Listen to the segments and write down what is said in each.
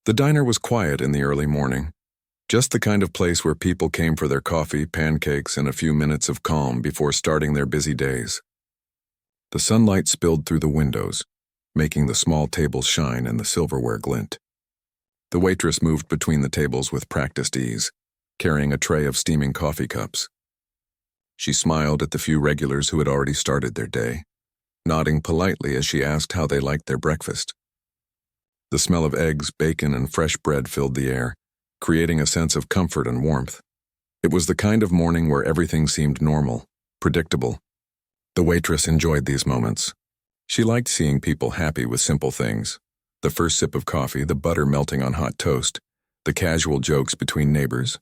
The diner was quiet in the early morning, just the kind of place where people came for their coffee, pancakes, and a few minutes of calm before starting their busy days. The sunlight spilled through the windows, making the small tables shine and the silverware glint. The waitress moved between the tables with practiced ease, carrying a tray of steaming coffee cups. She smiled at the few regulars who had already started their day, nodding politely as she asked how they liked their breakfast. The smell of eggs, bacon, and fresh bread filled the air, creating a sense of comfort and warmth. It was the kind of morning where everything seemed normal, predictable. The waitress enjoyed these moments. She liked seeing people happy with simple things: the first sip of coffee, the butter melting on hot toast, the casual jokes between neighbors.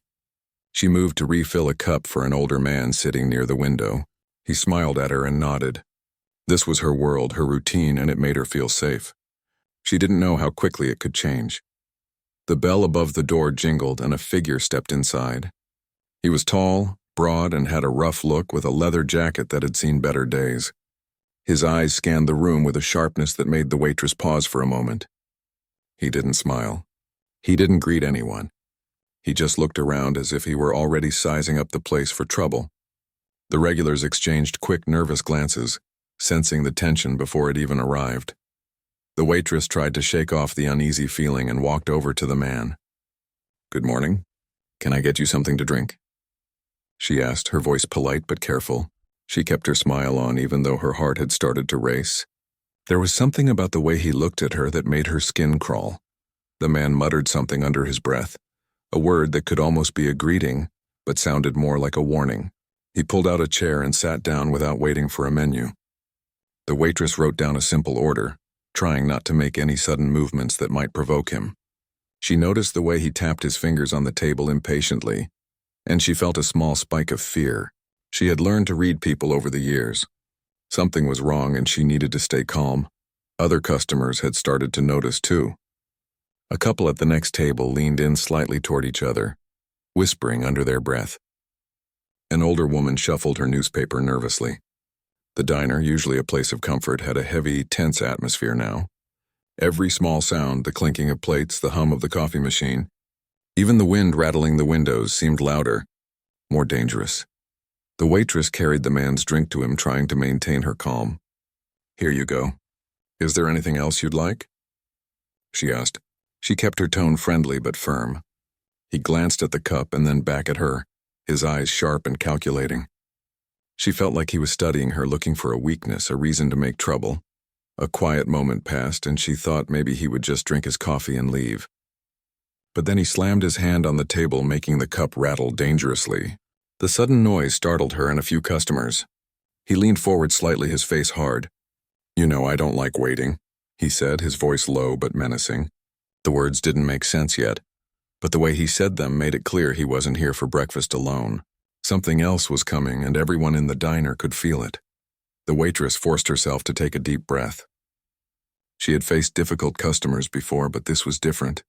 She moved to refill a cup for an older man sitting near the window. He smiled at her and nodded. This was her world, her routine, and it made her feel safe. She didn't know how quickly it could change. The bell above the door jingled and a figure stepped inside. He was tall, broad, and had a rough look with a leather jacket that had seen better days. His eyes scanned the room with a sharpness that made the waitress pause for a moment. He didn't smile. He didn't greet anyone. He just looked around as if he were already sizing up the place for trouble. The regulars exchanged quick, nervous glances, sensing the tension before it even arrived. The waitress tried to shake off the uneasy feeling and walked over to the man. "Good morning. Can I get you something to drink?" she asked, her voice polite but careful. She kept her smile on even though her heart had started to race. There was something about the way he looked at her that made her skin crawl. The man muttered something under his breath, a word that could almost be a greeting, but sounded more like a warning. He pulled out a chair and sat down without waiting for a menu. The waitress wrote down a simple order, trying not to make any sudden movements that might provoke him. She noticed the way he tapped his fingers on the table impatiently, and she felt a small spike of fear. She had learned to read people over the years. Something was wrong and she needed to stay calm. Other customers had started to notice too. A couple at the next table leaned in slightly toward each other, whispering under their breath. An older woman shuffled her newspaper nervously. The diner, usually a place of comfort, had a heavy, tense atmosphere now. Every small sound, the clinking of plates, the hum of the coffee machine, even the wind rattling the windows seemed louder, more dangerous. The waitress carried the man's drink to him, trying to maintain her calm. "Here you go. Is there anything else you'd like?" she asked. She kept her tone friendly but firm. He glanced at the cup and then back at her, his eyes sharp and calculating. She felt like he was studying her, looking for a weakness, a reason to make trouble. A quiet moment passed, and she thought maybe he would just drink his coffee and leave. But then he slammed his hand on the table, making the cup rattle dangerously. The sudden noise startled her and a few customers. He leaned forward slightly, his face hard. "You know I don't like waiting," he said, his voice low but menacing. The words didn't make sense yet, but the way he said them made it clear he wasn't here for breakfast alone. Something else was coming, and everyone in the diner could feel it. The waitress forced herself to take a deep breath. She had faced difficult customers before, but this was different.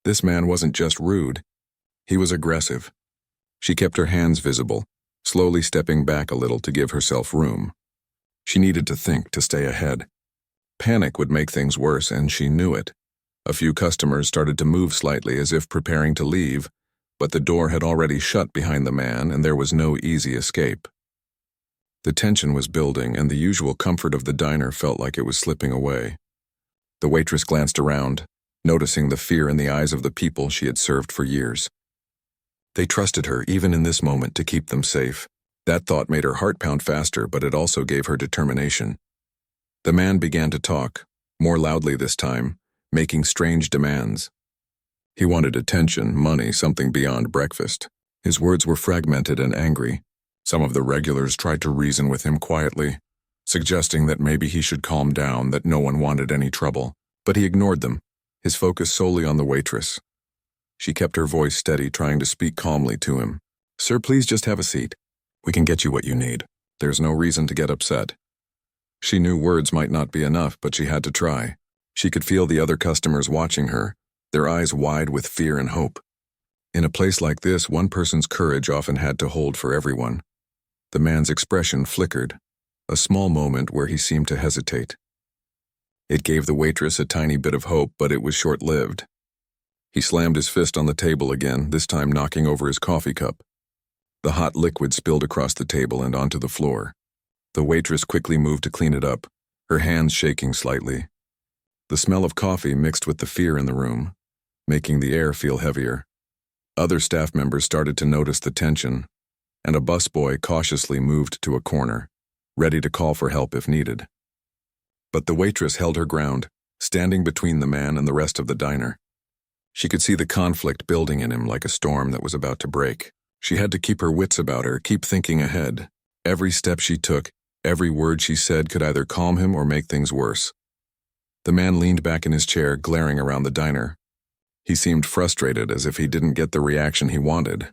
This man wasn't just rude. He was aggressive. She kept her hands visible, slowly stepping back a little to give herself room. She needed to think, to stay ahead. Panic would make things worse, and she knew it. A few customers started to move slightly as if preparing to leave, but the door had already shut behind the man and there was no easy escape. The tension was building and the usual comfort of the diner felt like it was slipping away. The waitress glanced around, noticing the fear in the eyes of the people she had served for years. They trusted her even in this moment to keep them safe. That thought made her heart pound faster, but it also gave her determination. The man began to talk, more loudly this time, making strange demands. He wanted attention, money, something beyond breakfast. His words were fragmented and angry. Some of the regulars tried to reason with him quietly, suggesting that maybe he should calm down, that no one wanted any trouble. But he ignored them, his focus solely on the waitress. She kept her voice steady, trying to speak calmly to him. "Sir, please just have a seat. We can get you what you need. There's no reason to get upset." She knew words might not be enough, but she had to try. She could feel the other customers watching her, their eyes wide with fear and hope. In a place like this, one person's courage often had to hold for everyone. The man's expression flickered, a small moment where he seemed to hesitate. It gave the waitress a tiny bit of hope, but it was short-lived. He slammed his fist on the table again, this time knocking over his coffee cup. The hot liquid spilled across the table and onto the floor. The waitress quickly moved to clean it up, her hands shaking slightly. The smell of coffee mixed with the fear in the room, making the air feel heavier. Other staff members started to notice the tension, and a busboy cautiously moved to a corner, ready to call for help if needed. But the waitress held her ground, standing between the man and the rest of the diner. She could see the conflict building in him like a storm that was about to break. She had to keep her wits about her, keep thinking ahead. Every step she took, every word she said could either calm him or make things worse. The man leaned back in his chair, glaring around the diner. He seemed frustrated, as if he didn't get the reaction he wanted.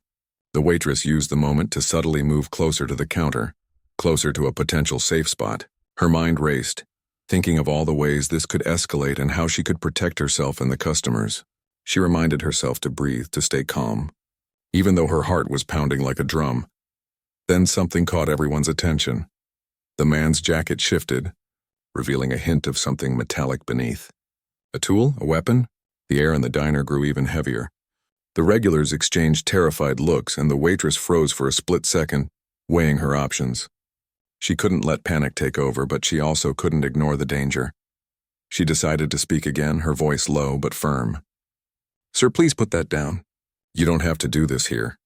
The waitress used the moment to subtly move closer to the counter, closer to a potential safe spot. Her mind raced, thinking of all the ways this could escalate and how she could protect herself and the customers. She reminded herself to breathe, to stay calm, even though her heart was pounding like a drum. Then something caught everyone's attention. The man's jacket shifted, revealing a hint of something metallic beneath. A tool? A weapon? The air in the diner grew even heavier. The regulars exchanged terrified looks, and the waitress froze for a split second, weighing her options. She couldn't let panic take over, but she also couldn't ignore the danger. She decided to speak again, her voice low but firm. "Sir, please put that down. You don't have to do this here."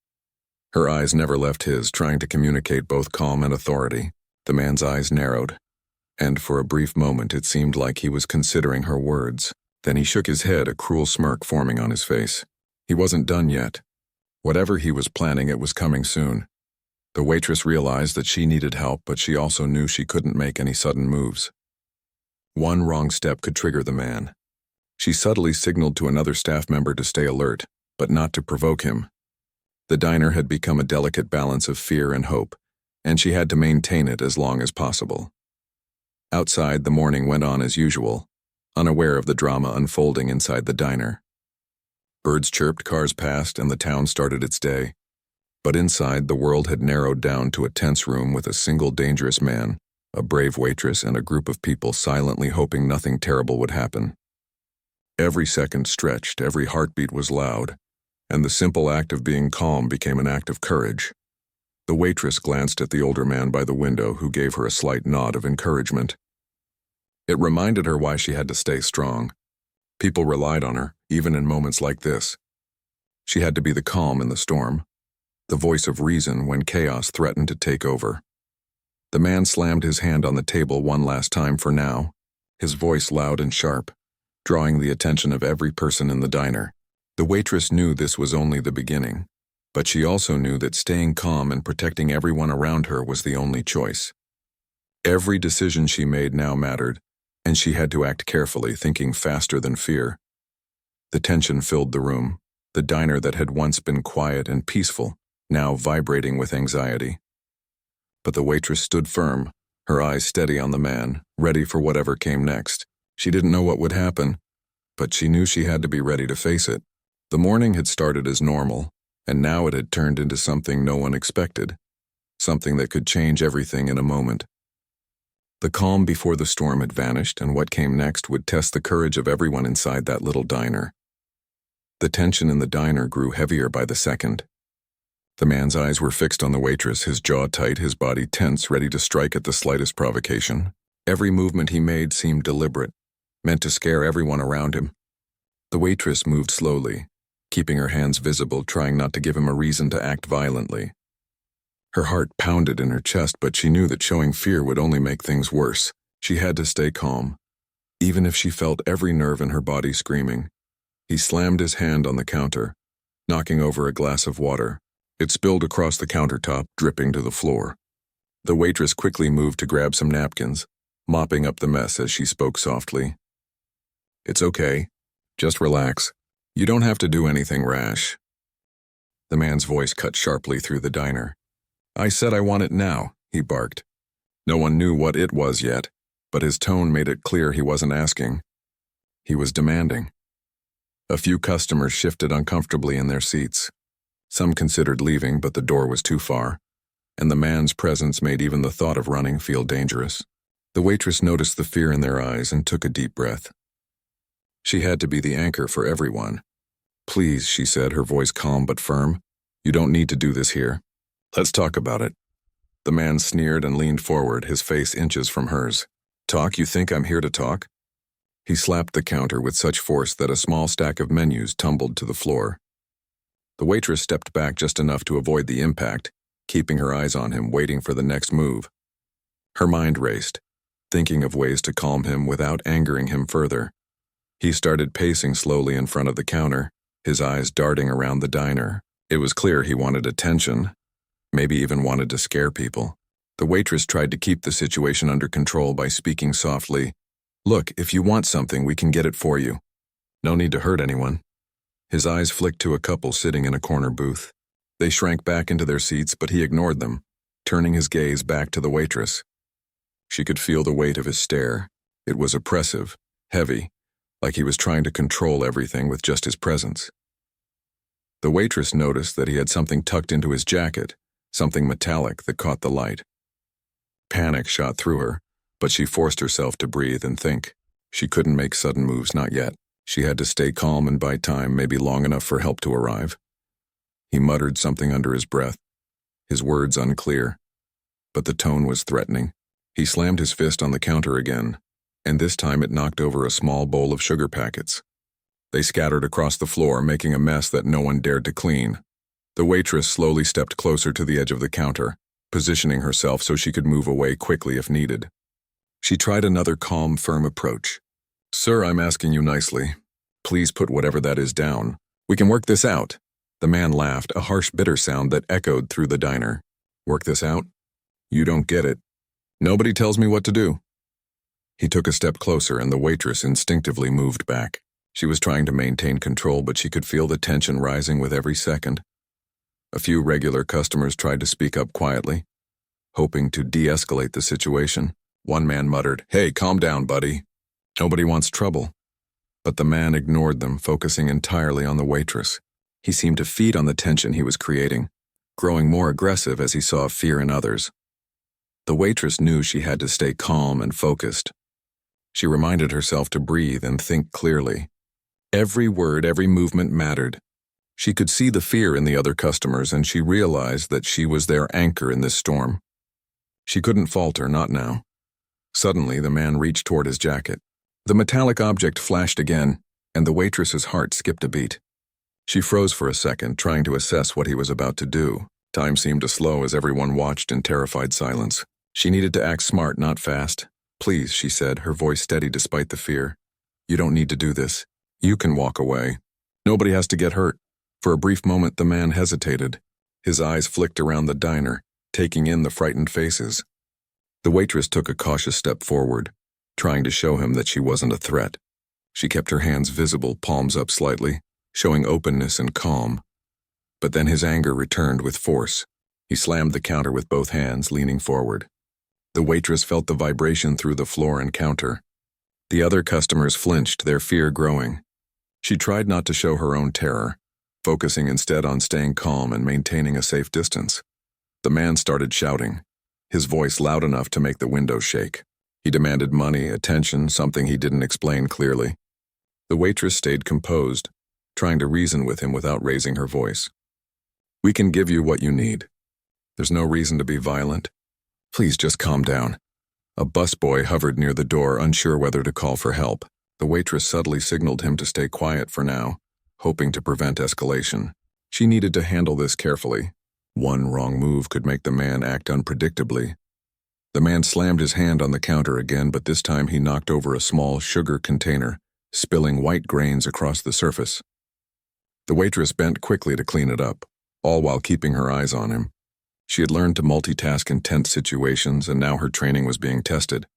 Her eyes never left his, trying to communicate both calm and authority. The man's eyes narrowed, and for a brief moment it seemed like he was considering her words. Then he shook his head, a cruel smirk forming on his face. He wasn't done yet. Whatever he was planning, it was coming soon. The waitress realized that she needed help, but she also knew she couldn't make any sudden moves. One wrong step could trigger the man. She subtly signaled to another staff member to stay alert, but not to provoke him. The diner had become a delicate balance of fear and hope, and she had to maintain it as long as possible. Outside, the morning went on as usual, unaware of the drama unfolding inside the diner. Birds chirped, cars passed, and the town started its day. But inside, the world had narrowed down to a tense room with a single dangerous man, a brave waitress, and a group of people silently hoping nothing terrible would happen. Every second stretched, every heartbeat was loud, and the simple act of being calm became an act of courage. The waitress glanced at the older man by the window, who gave her a slight nod of encouragement. It reminded her why she had to stay strong. People relied on her, even in moments like this. She had to be the calm in the storm, the voice of reason when chaos threatened to take over. The man slammed his hand on the table one last time for now, his voice loud and sharp, drawing the attention of every person in the diner. The waitress knew this was only the beginning, but she also knew that staying calm and protecting everyone around her was the only choice. Every decision she made now mattered, and she had to act carefully, thinking faster than fear. The tension filled the room, the diner that had once been quiet and peaceful, now vibrating with anxiety. But the waitress stood firm, her eyes steady on the man, ready for whatever came next. She didn't know what would happen, but she knew she had to be ready to face it. The morning had started as normal, and now it had turned into something no one expected, something that could change everything in a moment. The calm before the storm had vanished, and what came next would test the courage of everyone inside that little diner. The tension in the diner grew heavier by the second. The man's eyes were fixed on the waitress, his jaw tight, his body tense, ready to strike at the slightest provocation. Every movement he made seemed deliberate, meant to scare everyone around him. The waitress moved slowly, keeping her hands visible, trying not to give him a reason to act violently. Her heart pounded in her chest, but she knew that showing fear would only make things worse. She had to stay calm, even if she felt every nerve in her body screaming. He slammed his hand on the counter, knocking over a glass of water. It spilled across the countertop, dripping to the floor. The waitress quickly moved to grab some napkins, mopping up the mess as she spoke softly. "It's okay. Just relax. You don't have to do anything rash." The man's voice cut sharply through the diner. "I said I want it now," he barked. No one knew what it was yet, but his tone made it clear he wasn't asking. He was demanding. A few customers shifted uncomfortably in their seats. Some considered leaving, but the door was too far, and the man's presence made even the thought of running feel dangerous. The waitress noticed the fear in their eyes and took a deep breath. She had to be the anchor for everyone. Please, she said, her voice calm but firm. You don't need to do this here. Let's talk about it. The man sneered and leaned forward, his face inches from hers. Talk? You think I'm here to talk? He slapped the counter with such force that a small stack of menus tumbled to the floor. The waitress stepped back just enough to avoid the impact, keeping her eyes on him, waiting for the next move. Her mind raced, thinking of ways to calm him without angering him further. He started pacing slowly in front of the counter, his eyes darting around the diner. It was clear he wanted attention, maybe even wanted to scare people. The waitress tried to keep the situation under control by speaking softly. Look, if you want something, we can get it for you. No need to hurt anyone. His eyes flicked to a couple sitting in a corner booth. They shrank back into their seats, but he ignored them, turning his gaze back to the waitress. She could feel the weight of his stare. It was oppressive, heavy, like he was trying to control everything with just his presence. The waitress noticed that he had something tucked into his jacket, something metallic that caught the light. Panic shot through her, but she forced herself to breathe and think. She couldn't make sudden moves, not yet. She had to stay calm and buy time, maybe long enough for help to arrive. He muttered something under his breath, his words unclear, but the tone was threatening. He slammed his fist on the counter again, and this time it knocked over a small bowl of sugar packets. They scattered across the floor, making a mess that no one dared to clean. The waitress slowly stepped closer to the edge of the counter, positioning herself so she could move away quickly if needed. She tried another calm, firm approach. Sir, I'm asking you nicely. Please put whatever that is down. We can work this out. The man laughed, a harsh, bitter sound that echoed through the diner. Work this out? You don't get it. Nobody tells me what to do. He took a step closer and the waitress instinctively moved back. She was trying to maintain control, but she could feel the tension rising with every second. A few regular customers tried to speak up quietly, hoping to de-escalate the situation. One man muttered, "Hey, calm down, buddy. Nobody wants trouble." But the man ignored them, focusing entirely on the waitress. He seemed to feed on the tension he was creating, growing more aggressive as he saw fear in others. The waitress knew she had to stay calm and focused. She reminded herself to breathe and think clearly. Every word, every movement mattered. She could see the fear in the other customers, and she realized that she was their anchor in this storm. She couldn't falter, not now. Suddenly, the man reached toward his jacket. The metallic object flashed again, and the waitress's heart skipped a beat. She froze for a second, trying to assess what he was about to do. Time seemed to slow as everyone watched in terrified silence. She needed to act smart, not fast. Please, she said, her voice steady despite the fear. You don't need to do this. You can walk away. Nobody has to get hurt. For a brief moment, the man hesitated. His eyes flicked around the diner, taking in the frightened faces. The waitress took a cautious step forward, trying to show him that she wasn't a threat. She kept her hands visible, palms up slightly, showing openness and calm. But then his anger returned with force. He slammed the counter with both hands, leaning forward. The waitress felt the vibration through the floor and counter. The other customers flinched, their fear growing. She tried not to show her own terror, focusing instead on staying calm and maintaining a safe distance. The man started shouting, his voice loud enough to make the window shake. He demanded money, attention, something he didn't explain clearly. The waitress stayed composed, trying to reason with him without raising her voice. We can give you what you need. There's no reason to be violent. Please just calm down. A busboy hovered near the door, unsure whether to call for help. The waitress subtly signaled him to stay quiet for now, hoping to prevent escalation. She needed to handle this carefully. One wrong move could make the man act unpredictably. The man slammed his hand on the counter again, but this time he knocked over a small sugar container, spilling white grains across the surface. The waitress bent quickly to clean it up, all while keeping her eyes on him. She had learned to multitask in tense situations, and now her training was being tested.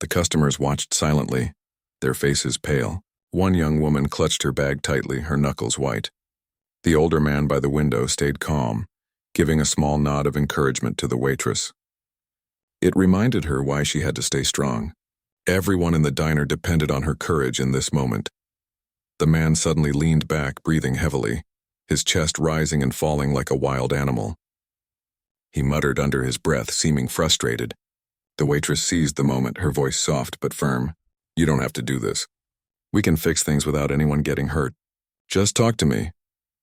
The customers watched silently, their faces pale. One young woman clutched her bag tightly, her knuckles white. The older man by the window stayed calm, giving a small nod of encouragement to the waitress. It reminded her why she had to stay strong. Everyone in the diner depended on her courage in this moment. The man suddenly leaned back, breathing heavily, his chest rising and falling like a wild animal. He muttered under his breath, seeming frustrated. The waitress seized the moment, her voice soft but firm. You don't have to do this. We can fix things without anyone getting hurt. Just talk to me.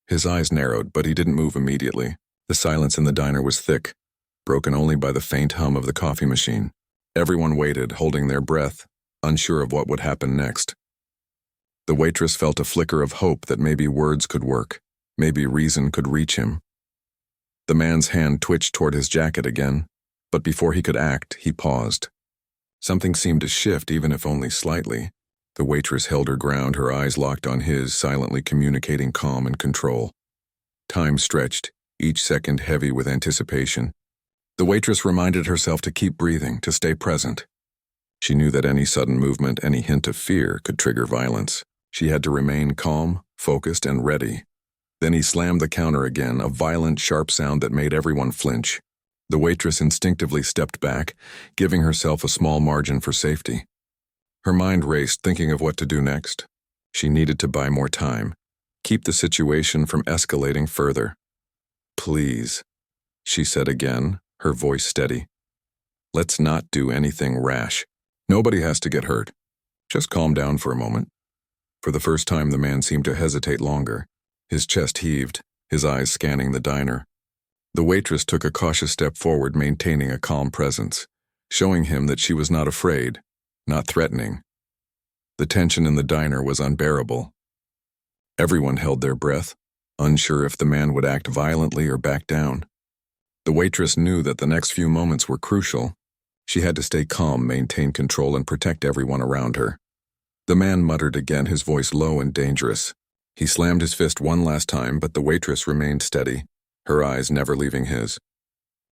His eyes narrowed, but he didn't move immediately. The silence in the diner was thick, broken only by the faint hum of the coffee machine. Everyone waited, holding their breath, unsure of what would happen next. The waitress felt a flicker of hope that maybe words could work, maybe reason could reach him. The man's hand twitched toward his jacket again, but before he could act, he paused. Something seemed to shift, even if only slightly. The waitress held her ground, her eyes locked on his, silently communicating calm and control. Time stretched, each second heavy with anticipation. The waitress reminded herself to keep breathing, to stay present. She knew that any sudden movement, any hint of fear, could trigger violence. She had to remain calm, focused, and ready. Then he slammed the counter again, a violent, sharp sound that made everyone flinch. The waitress instinctively stepped back, giving herself a small margin for safety. Her mind raced, thinking of what to do next. She needed to buy more time, keep the situation from escalating further. "Please," she said again, her voice steady. "Let's not do anything rash. Nobody has to get hurt. Just calm down for a moment." For the first time, the man seemed to hesitate longer. His chest heaved, his eyes scanning the diner. The waitress took a cautious step forward, maintaining a calm presence, showing him that she was not afraid, not threatening. The tension in the diner was unbearable. Everyone held their breath, unsure if the man would act violently or back down. The waitress knew that the next few moments were crucial. She had to stay calm, maintain control, and protect everyone around her. The man muttered again, his voice low and dangerous. He slammed his fist one last time, but the waitress remained steady, her eyes never leaving his.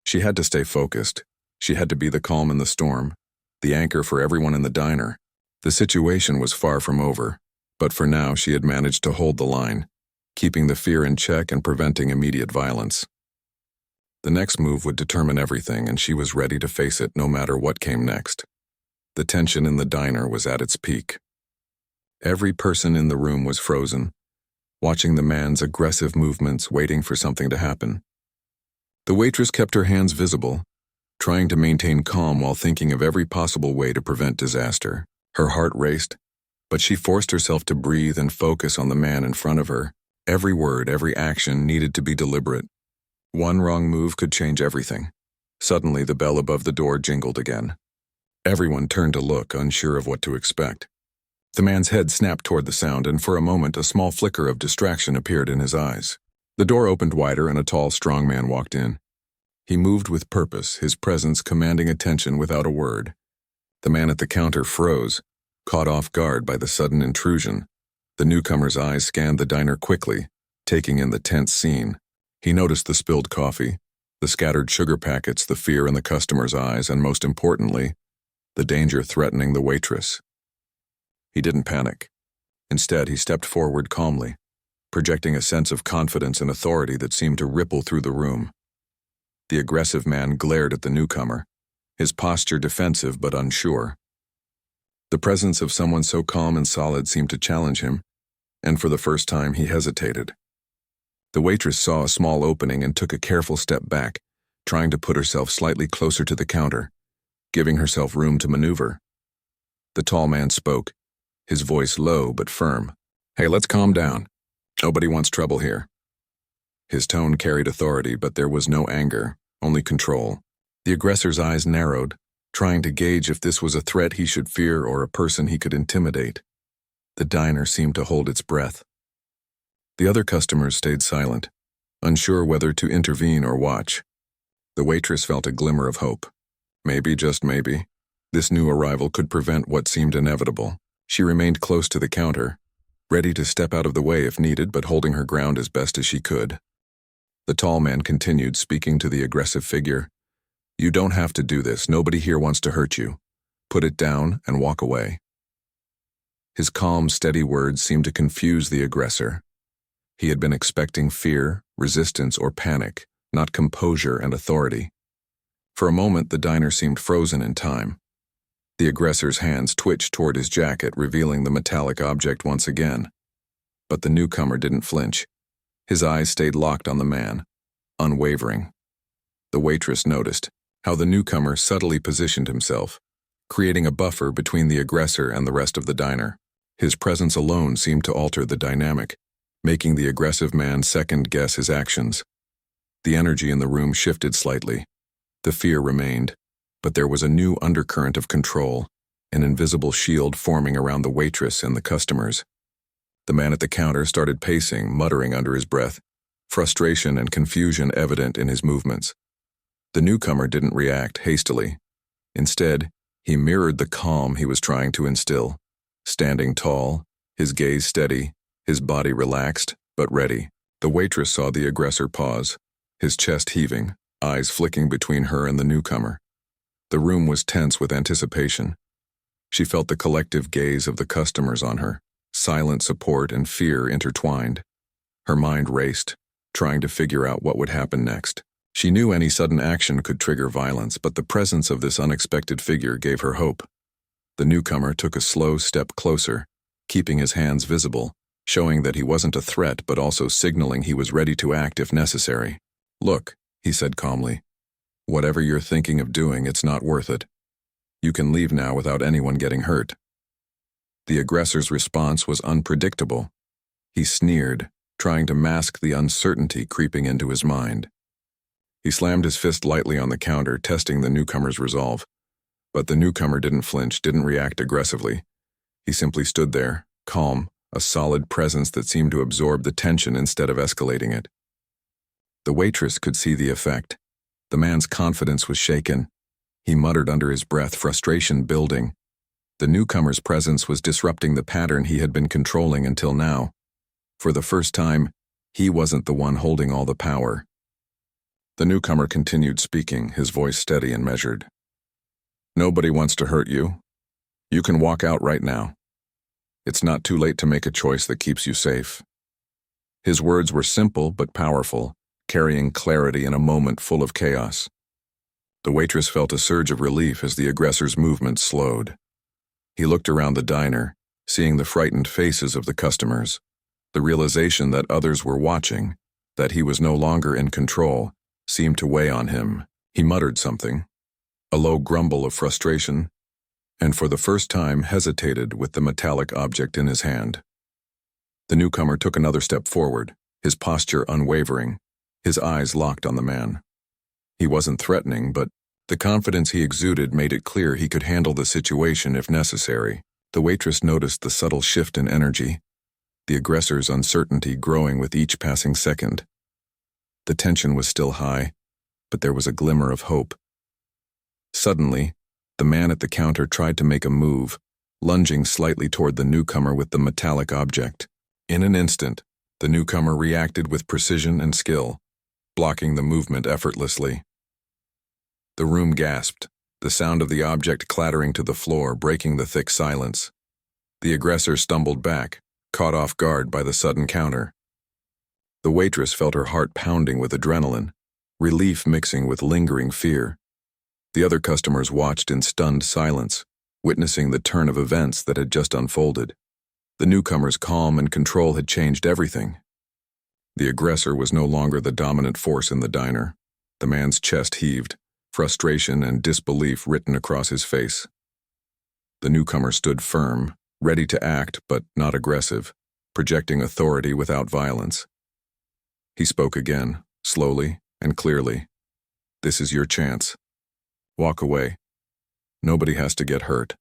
She had to stay focused. She had to be the calm in the storm, the anchor for everyone in the diner. The situation was far from over, but for now she had managed to hold the line, keeping the fear in check and preventing immediate violence. The next move would determine everything, and she was ready to face it no matter what came next. The tension in the diner was at its peak. Every person in the room was frozen, watching the man's aggressive movements, waiting for something to happen. The waitress kept her hands visible, trying to maintain calm while thinking of every possible way to prevent disaster. Her heart raced, but she forced herself to breathe and focus on the man in front of her. Every word, every action needed to be deliberate. One wrong move could change everything. Suddenly, the bell above the door jingled again. Everyone turned to look, unsure of what to expect. The man's head snapped toward the sound, and for a moment, a small flicker of distraction appeared in his eyes. The door opened wider, and a tall, strong man walked in. He moved with purpose, his presence commanding attention without a word. The man at the counter froze, caught off guard by the sudden intrusion. The newcomer's eyes scanned the diner quickly, taking in the tense scene. He noticed the spilled coffee, the scattered sugar packets, the fear in the customer's eyes, and most importantly, the danger threatening the waitress. He didn't panic. Instead, he stepped forward calmly, projecting a sense of confidence and authority that seemed to ripple through the room. The aggressive man glared at the newcomer, his posture defensive but unsure. The presence of someone so calm and solid seemed to challenge him, and for the first time he hesitated. The waitress saw a small opening and took a careful step back, trying to put herself slightly closer to the counter, giving herself room to maneuver. The tall man spoke, his voice low but firm. "Hey, let's calm down. Nobody wants trouble here." His tone carried authority, but there was no anger, only control. The aggressor's eyes narrowed, trying to gauge if this was a threat he should fear or a person he could intimidate. The diner seemed to hold its breath. The other customers stayed silent, unsure whether to intervene or watch. The waitress felt a glimmer of hope. Maybe, just maybe, this new arrival could prevent what seemed inevitable. She remained close to the counter, ready to step out of the way if needed, but holding her ground as best as she could. The tall man continued, speaking to the aggressive figure. "You don't have to do this. Nobody here wants to hurt you. Put it down and walk away." His calm, steady words seemed to confuse the aggressor. He had been expecting fear, resistance, or panic, not composure and authority. For a moment, the diner seemed frozen in time. The aggressor's hands twitched toward his jacket, revealing the metallic object once again. But the newcomer didn't flinch. His eyes stayed locked on the man, unwavering. The waitress noticed how the newcomer subtly positioned himself, creating a buffer between the aggressor and the rest of the diner. His presence alone seemed to alter the dynamic, making the aggressive man second-guess his actions. The energy in the room shifted slightly. The fear remained, but there was a new undercurrent of control, an invisible shield forming around the waitress and the customers. The man at the counter started pacing, muttering under his breath, frustration and confusion evident in his movements. The newcomer didn't react hastily. Instead, he mirrored the calm he was trying to instill, standing tall, his gaze steady, his body relaxed, but ready. The waitress saw the aggressor pause, his chest heaving, eyes flicking between her and the newcomer. The room was tense with anticipation. She felt the collective gaze of the customers on her, silent support and fear intertwined. Her mind raced, trying to figure out what would happen next. She knew any sudden action could trigger violence, but the presence of this unexpected figure gave her hope. The newcomer took a slow step closer, keeping his hands visible, showing that he wasn't a threat but also signaling he was ready to act if necessary. "Look," he said calmly. "Whatever you're thinking of doing, it's not worth it. You can leave now without anyone getting hurt." The aggressor's response was unpredictable. He sneered, trying to mask the uncertainty creeping into his mind. He slammed his fist lightly on the counter, testing the newcomer's resolve. But the newcomer didn't flinch, didn't react aggressively. He simply stood there, calm, a solid presence that seemed to absorb the tension instead of escalating it. The waitress could see the effect. The man's confidence was shaken. He muttered under his breath, frustration building. The newcomer's presence was disrupting the pattern he had been controlling until now. For the first time, he wasn't the one holding all the power. The newcomer continued speaking, his voice steady and measured. "Nobody wants to hurt you. You can walk out right now. It's not too late to make a choice that keeps you safe." His words were simple but powerful, carrying clarity in a moment full of chaos. The waitress felt a surge of relief as the aggressor's movement slowed. He looked around the diner, seeing the frightened faces of the customers. The realization that others were watching, that he was no longer in control, seemed to weigh on him. He muttered something, a low grumble of frustration, and for the first time hesitated with the metallic object in his hand. The newcomer took another step forward, his posture unwavering, his eyes locked on the man. He wasn't threatening, but the confidence he exuded made it clear he could handle the situation if necessary. The waitress noticed the subtle shift in energy, the aggressor's uncertainty growing with each passing second. The tension was still high, but there was a glimmer of hope. Suddenly, the man at the counter tried to make a move, lunging slightly toward the newcomer with the metallic object. In an instant, the newcomer reacted with precision and skill, blocking the movement effortlessly. The room gasped, the sound of the object clattering to the floor, breaking the thick silence. The aggressor stumbled back, caught off guard by the sudden counter. The waitress felt her heart pounding with adrenaline, relief mixing with lingering fear. The other customers watched in stunned silence, witnessing the turn of events that had just unfolded. The newcomer's calm and control had changed everything. The aggressor was no longer the dominant force in the diner. The man's chest heaved, frustration and disbelief written across his face. The newcomer stood firm, ready to act but not aggressive, projecting authority without violence. He spoke again, slowly and clearly. "This is your chance. Walk away. Nobody has to get hurt."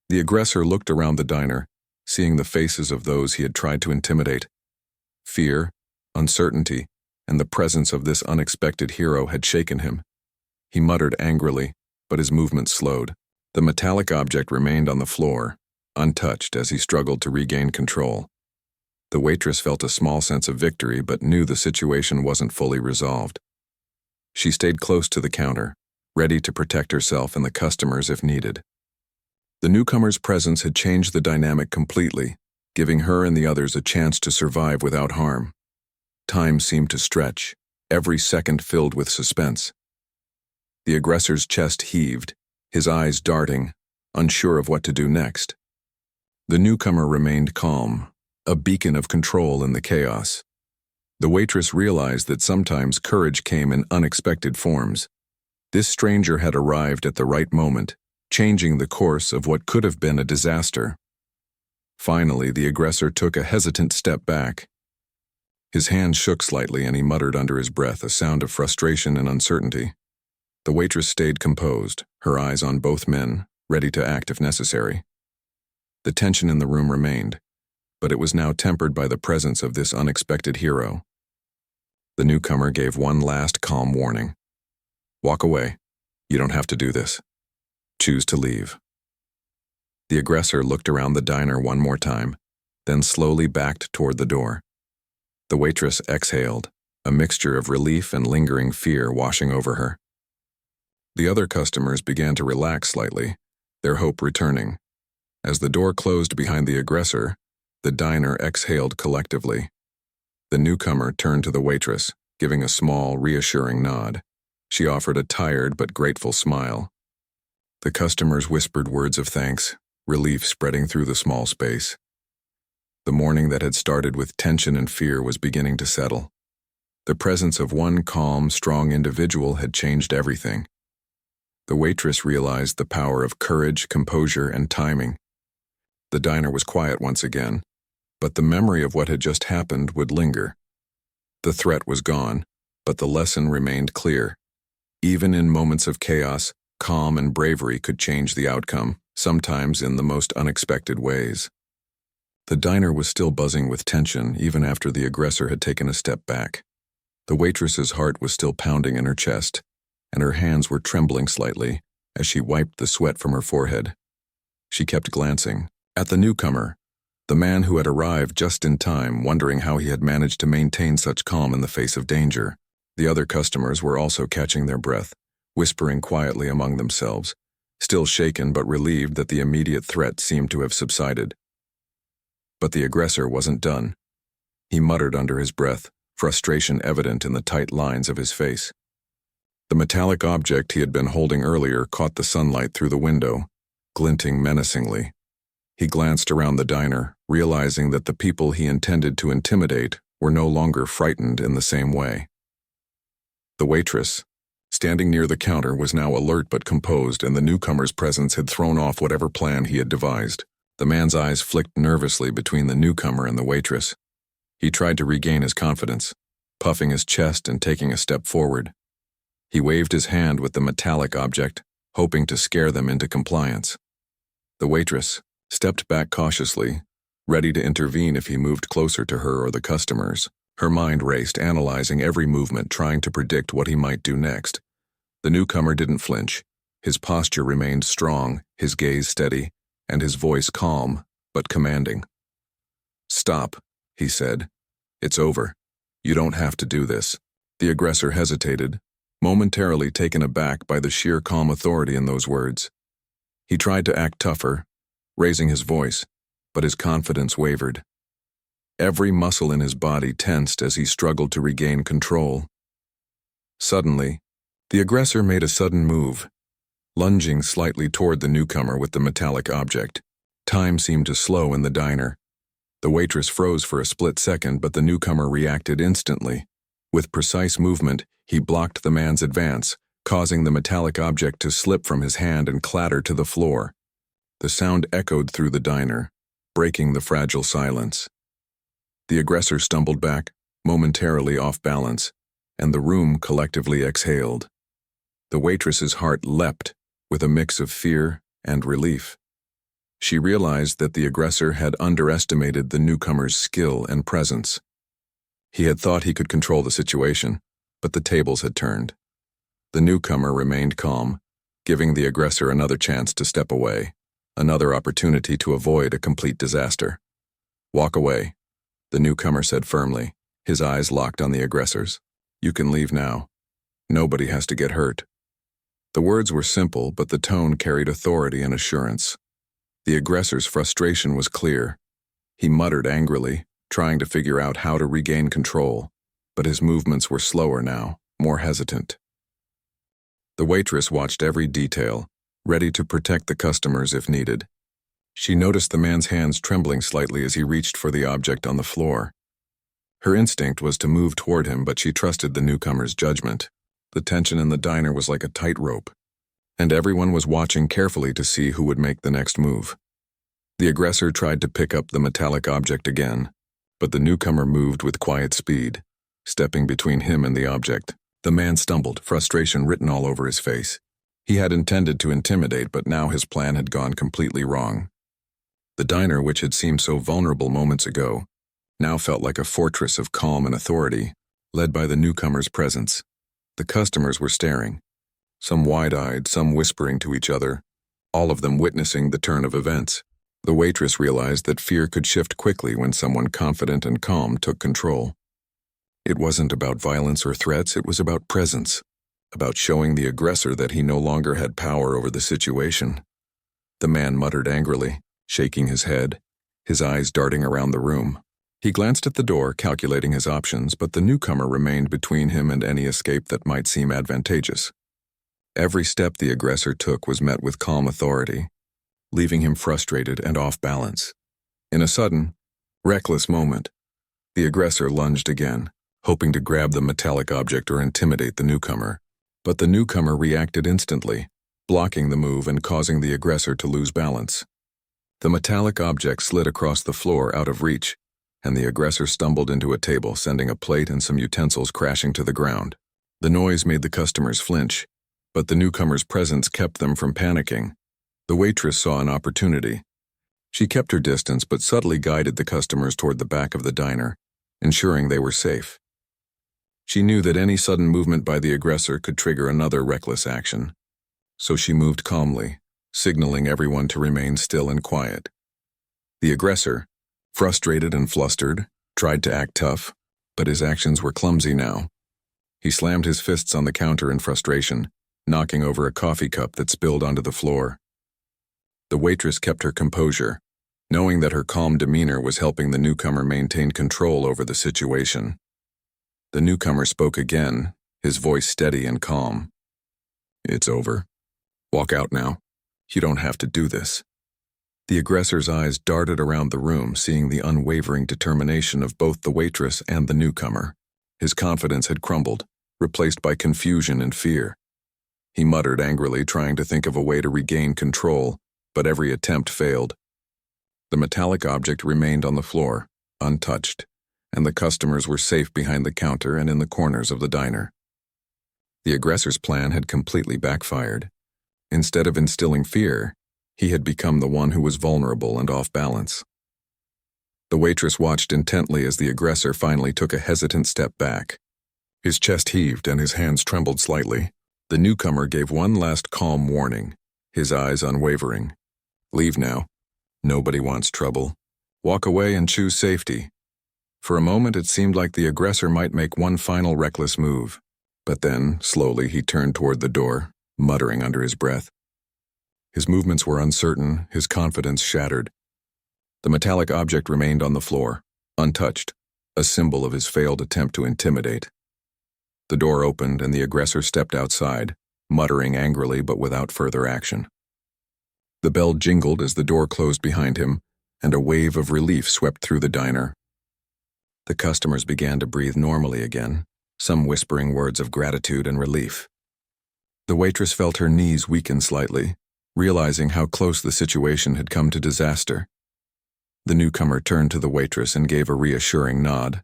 The aggressor looked around the diner, seeing the faces of those he had tried to intimidate. Fear, uncertainty, and the presence of this unexpected hero had shaken him. He muttered angrily, but his movement slowed. The metallic object remained on the floor, untouched as he struggled to regain control. The waitress felt a small sense of victory but knew the situation wasn't fully resolved. She stayed close to the counter, ready to protect herself and the customers if needed. The newcomer's presence had changed the dynamic completely, giving her and the others a chance to survive without harm. Time seemed to stretch, every second filled with suspense. The aggressor's chest heaved, his eyes darting, unsure of what to do next. The newcomer remained calm, a beacon of control in the chaos. The waitress realized that sometimes courage came in unexpected forms. This stranger had arrived at the right moment, changing the course of what could have been a disaster. Finally, the aggressor took a hesitant step back. His hand shook slightly and he muttered under his breath, a sound of frustration and uncertainty. The waitress stayed composed, her eyes on both men, ready to act if necessary. The tension in the room remained, but it was now tempered by the presence of this unexpected hero. The newcomer gave one last calm warning. "Walk away. You don't have to do this. Choose to leave." The aggressor looked around the diner one more time, then slowly backed toward the door. The waitress exhaled, a mixture of relief and lingering fear washing over her. The other customers began to relax slightly, their hope returning. As the door closed behind the aggressor, the diner exhaled collectively. The newcomer turned to the waitress, giving a small, reassuring nod. She offered a tired but grateful smile. The customers whispered words of thanks, relief spreading through the small space. The morning that had started with tension and fear was beginning to settle. The presence of one calm, strong individual had changed everything. The waitress realized the power of courage, composure, and timing. The diner was quiet once again, but the memory of what had just happened would linger. The threat was gone, but the lesson remained clear. Even in moments of chaos, calm and bravery could change the outcome, sometimes in the most unexpected ways. The diner was still buzzing with tension even after the aggressor had taken a step back. The waitress's heart was still pounding in her chest, and her hands were trembling slightly as she wiped the sweat from her forehead. She kept glancing at the newcomer, the man who had arrived just in time, wondering how he had managed to maintain such calm in the face of danger. The other customers were also catching their breath, whispering quietly among themselves, still shaken but relieved that the immediate threat seemed to have subsided. But the aggressor wasn't done. He muttered under his breath, frustration evident in the tight lines of his face. The metallic object he had been holding earlier caught the sunlight through the window, glinting menacingly. He glanced around the diner, realizing that the people he intended to intimidate were no longer frightened in the same way. The waitress, standing near the counter, was now alert but composed, and the newcomer's presence had thrown off whatever plan he had devised. The man's eyes flicked nervously between the newcomer and the waitress. He tried to regain his confidence, puffing his chest and taking a step forward. He waved his hand with the metallic object, hoping to scare them into compliance. The waitress stepped back cautiously, ready to intervene if he moved closer to her or the customers. Her mind raced, analyzing every movement, trying to predict what he might do next. The newcomer didn't flinch. His posture remained strong, his gaze steady, and his voice calm, but commanding. "Stop," he said. "It's over. You don't have to do this." The aggressor hesitated, momentarily taken aback by the sheer calm authority in those words. He tried to act tougher, raising his voice, but his confidence wavered. Every muscle in his body tensed as he struggled to regain control. Suddenly, the aggressor made a sudden move, lunging slightly toward the newcomer with the metallic object. Time seemed to slow in the diner. The waitress froze for a split second, but the newcomer reacted instantly. With precise movement, he blocked the man's advance, causing the metallic object to slip from his hand and clatter to the floor. The sound echoed through the diner, breaking the fragile silence. The aggressor stumbled back, momentarily off balance, and the room collectively exhaled. The waitress's heart leapt with a mix of fear and relief. She realized that the aggressor had underestimated the newcomer's skill and presence. He had thought he could control the situation, but the tables had turned. The newcomer remained calm, giving the aggressor another chance to step away, another opportunity to avoid a complete disaster. "Walk away," the newcomer said firmly, his eyes locked on the aggressor's. "You can leave now. Nobody has to get hurt." The words were simple, but the tone carried authority and assurance. The aggressor's frustration was clear. He muttered angrily, trying to figure out how to regain control, but his movements were slower now, more hesitant. The waitress watched every detail, ready to protect the customers if needed. She noticed the man's hands trembling slightly as he reached for the object on the floor. Her instinct was to move toward him, but she trusted the newcomer's judgment. The tension in the diner was like a tightrope, and everyone was watching carefully to see who would make the next move. The aggressor tried to pick up the metallic object again, but the newcomer moved with quiet speed, stepping between him and the object. The man stumbled, frustration written all over his face. He had intended to intimidate, but now his plan had gone completely wrong. The diner, which had seemed so vulnerable moments ago, now felt like a fortress of calm and authority, led by the newcomer's presence. The customers were staring, some wide-eyed, some whispering to each other, all of them witnessing the turn of events. The waitress realized that fear could shift quickly when someone confident and calm took control. It wasn't about violence or threats, it was about presence, about showing the aggressor that he no longer had power over the situation. The man muttered angrily, shaking his head, his eyes darting around the room. He glanced at the door, calculating his options, but the newcomer remained between him and any escape that might seem advantageous. Every step the aggressor took was met with calm authority, leaving him frustrated and off balance. In a sudden, reckless moment, the aggressor lunged again, hoping to grab the metallic object or intimidate the newcomer. But the newcomer reacted instantly, blocking the move and causing the aggressor to lose balance. The metallic object slid across the floor out of reach, and the aggressor stumbled into a table, sending a plate and some utensils crashing to the ground. The noise made the customers flinch, but the newcomer's presence kept them from panicking. The waitress saw an opportunity. She kept her distance but subtly guided the customers toward the back of the diner, ensuring they were safe. She knew that any sudden movement by the aggressor could trigger another reckless action, so she moved calmly, signaling everyone to remain still and quiet. The aggressor, frustrated and flustered, tried to act tough, but his actions were clumsy now. He slammed his fists on the counter in frustration, knocking over a coffee cup that spilled onto the floor. The waitress kept her composure, knowing that her calm demeanor was helping the newcomer maintain control over the situation. The newcomer spoke again, his voice steady and calm. "It's over. Walk out now. You don't have to do this." The aggressor's eyes darted around the room, seeing the unwavering determination of both the waitress and the newcomer. His confidence had crumbled, replaced by confusion and fear. He muttered angrily, trying to think of a way to regain control, but every attempt failed. The metallic object remained on the floor, untouched, and the customers were safe behind the counter and in the corners of the diner. The aggressor's plan had completely backfired. Instead of instilling fear, he had become the one who was vulnerable and off balance. The waitress watched intently as the aggressor finally took a hesitant step back. His chest heaved and his hands trembled slightly. The newcomer gave one last calm warning, his eyes unwavering. "Leave now. Nobody wants trouble. Walk away and choose safety." For a moment it seemed like the aggressor might make one final reckless move, but then, slowly, he turned toward the door, muttering under his breath. His movements were uncertain, his confidence shattered. The metallic object remained on the floor, untouched, a symbol of his failed attempt to intimidate. The door opened and the aggressor stepped outside, muttering angrily but without further action. The bell jingled as the door closed behind him, and a wave of relief swept through the diner. The customers began to breathe normally again, some whispering words of gratitude and relief. The waitress felt her knees weaken slightly, realizing how close the situation had come to disaster. The newcomer turned to the waitress and gave a reassuring nod.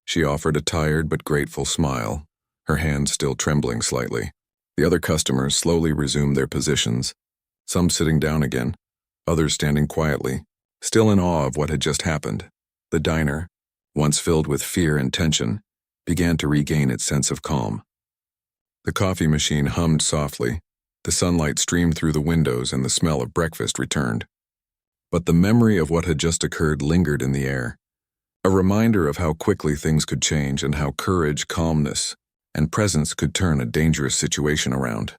She offered a tired but grateful smile, her hand still trembling slightly. The other customers slowly resumed their positions, some sitting down again, others standing quietly, still in awe of what had just happened. The diner, once filled with fear and tension, began to regain its sense of calm. The coffee machine hummed softly, the sunlight streamed through the windows and the smell of breakfast returned. But the memory of what had just occurred lingered in the air, a reminder of how quickly things could change and how courage, calmness, and presence could turn a dangerous situation around.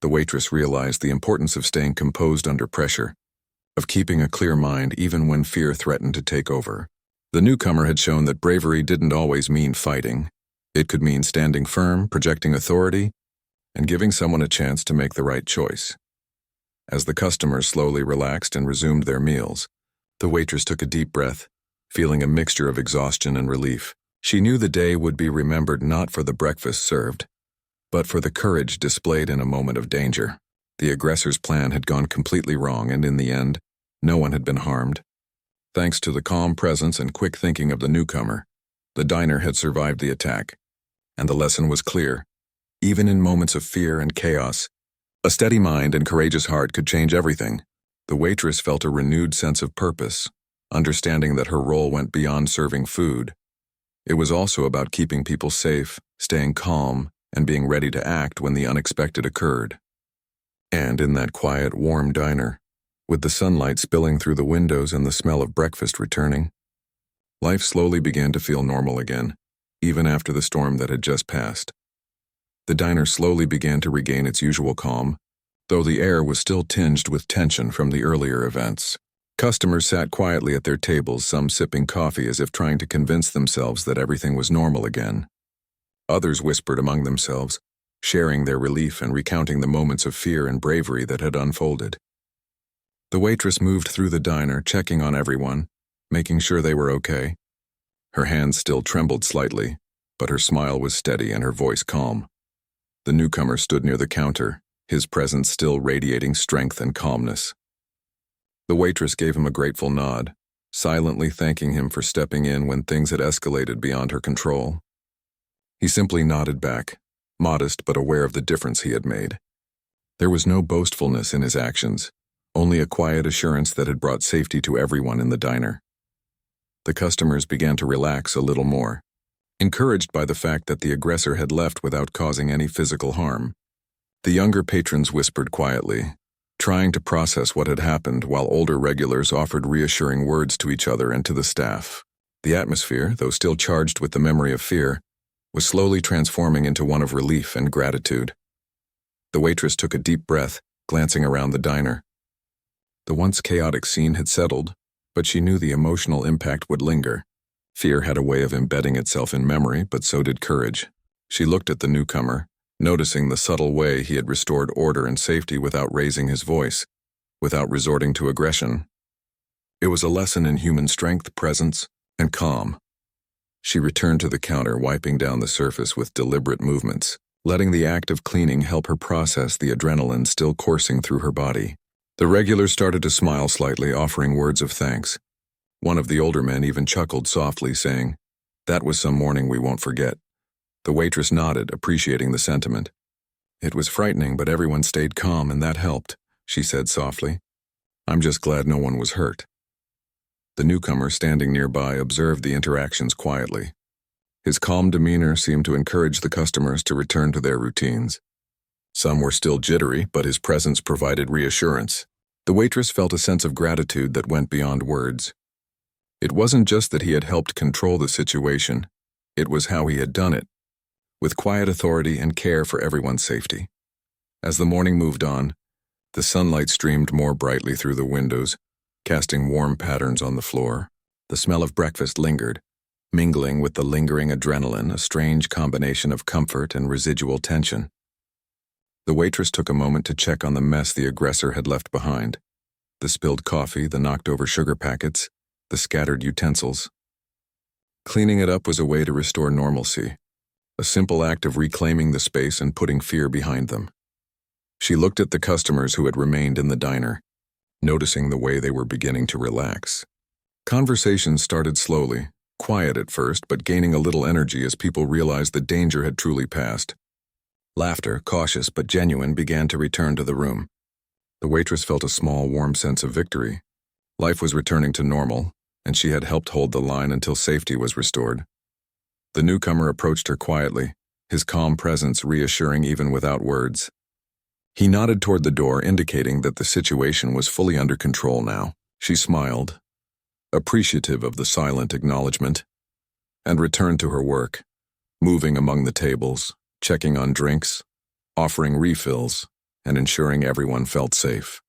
The waitress realized the importance of staying composed under pressure, of keeping a clear mind even when fear threatened to take over. The newcomer had shown that bravery didn't always mean fighting. It could mean standing firm, projecting authority, and giving someone a chance to make the right choice. As the customers slowly relaxed and resumed their meals, the waitress took a deep breath, feeling a mixture of exhaustion and relief. She knew the day would be remembered not for the breakfast served, but for the courage displayed in a moment of danger. The aggressor's plan had gone completely wrong, and in the end, No one had been harmed. Thanks to the calm presence and quick thinking of the newcomer, the diner had survived the attack. And the lesson was clear. Even in moments of fear and chaos, a steady mind and courageous heart could change everything. The waitress felt a renewed sense of purpose, understanding that her role went beyond serving food. It was also about keeping people safe, staying calm, and being ready to act when the unexpected occurred. And in that quiet, warm diner, with the sunlight spilling through the windows and the smell of breakfast returning, life slowly began to feel normal again, even after the storm that had just passed. The diner slowly began to regain its usual calm, though the air was still tinged with tension from the earlier events. Customers sat quietly at their tables, some sipping coffee as if trying to convince themselves that everything was normal again. Others whispered among themselves, sharing their relief and recounting the moments of fear and bravery that had unfolded. The waitress moved through the diner, checking on everyone, making sure they were okay. Her hands still trembled slightly, but her smile was steady and her voice calm. The newcomer stood near the counter, his presence still radiating strength and calmness. The waitress gave him a grateful nod, silently thanking him for stepping in when things had escalated beyond her control. He simply nodded back, modest but aware of the difference he had made. There was no boastfulness in his actions, only a quiet assurance that had brought safety to everyone in the diner. The customers began to relax a little more, encouraged by the fact that the aggressor had left without causing any physical harm. The younger patrons whispered quietly, trying to process what had happened, while older regulars offered reassuring words to each other and to the staff. The atmosphere, though still charged with the memory of fear, was slowly transforming into one of relief and gratitude. The waitress took a deep breath, glancing around the diner. The once chaotic scene had settled, but she knew the emotional impact would linger. Fear had a way of embedding itself in memory, but so did courage. She looked at the newcomer, noticing the subtle way he had restored order and safety without raising his voice, without resorting to aggression. It was a lesson in human strength, presence, and calm. She returned to the counter, wiping down the surface with deliberate movements, letting the act of cleaning help her process the adrenaline still coursing through her body. The regulars started to smile slightly, offering words of thanks. One of the older men even chuckled softly, saying, "That was some morning we won't forget." The waitress nodded, appreciating the sentiment. "It was frightening, but everyone stayed calm and that helped," she said softly. "I'm just glad no one was hurt." The newcomer, standing nearby, observed the interactions quietly. His calm demeanor seemed to encourage the customers to return to their routines. Some were still jittery, but his presence provided reassurance. The waitress felt a sense of gratitude that went beyond words. It wasn't just that he had helped control the situation, it was how he had done it, with quiet authority and care for everyone's safety. As the morning moved on, the sunlight streamed more brightly through the windows, casting warm patterns on the floor. The smell of breakfast lingered, mingling with the lingering adrenaline, a strange combination of comfort and residual tension. The waitress took a moment to check on the mess the aggressor had left behind. The spilled coffee, the knocked-over sugar packets, the scattered utensils. Cleaning it up was a way to restore normalcy, a simple act of reclaiming the space and putting fear behind them. She looked at the customers who had remained in the diner, noticing the way they were beginning to relax. Conversations started slowly, quiet at first, but gaining a little energy as people realized the danger had truly passed. Laughter, cautious but genuine, began to return to the room. The waitress felt a small, warm sense of victory. Life was returning to normal, and she had helped hold the line until safety was restored. The newcomer approached her quietly, his calm presence reassuring even without words. He nodded toward the door, indicating that the situation was fully under control now. She smiled, appreciative of the silent acknowledgement, and returned to her work, moving among the tables, checking on drinks, offering refills, and ensuring everyone felt safe.